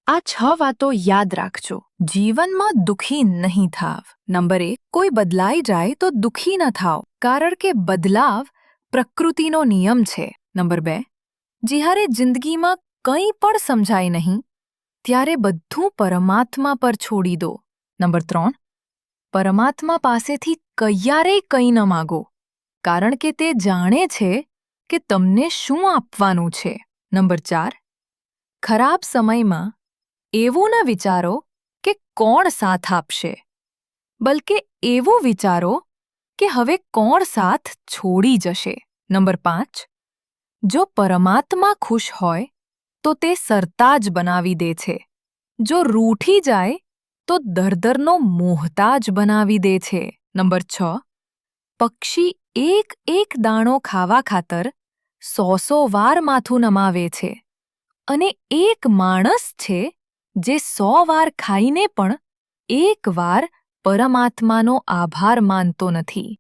આ 6 વાતો યાદ રાખજો. જીવનમાં દુઃખી નહીં થાવ. નંબર 1, કોઈ બદલાઈ જાય તો દુઃખી ન થાવ, કારણ કે બદલાવ પ્રકૃતિનો નિયમ છે. નંબર 2, જ્યારે જિંદગીમાં કંઈ પણ સમજાય નહીં, ત્યારે બધું પરમાત્મા પર છોડી દો. નંબર 3, પરમાત્મા પાસેથી ક્યારેય કંઈ ન માગો, કારણ કે તે જાણે છે કે તમને શું આપવાનું છે. નંબર 4, ખરાબ સમયમાં એવું ન વિચારો કે કોણ સાથ આપશે, બલકે એવું વિચારો કે હવે કોણ સાથ છોડી જશે. નંબર 5, જો પરમાત્મા ખુશ હોય તો તે સરતાજ બનાવી દે છે. જો રૂઠી જાય તો દરદરનો મોહતાજ બનાવી દે છે. નંબર 6, પક્ષી એક એક દાણો ખાવા ખાતર 100 વાર માથું નમાવે છે, અને એક માણસ છે જે 100 વાર ખાઈને પણ એક વાર પરમાત્માનો આભાર માનતો નથી.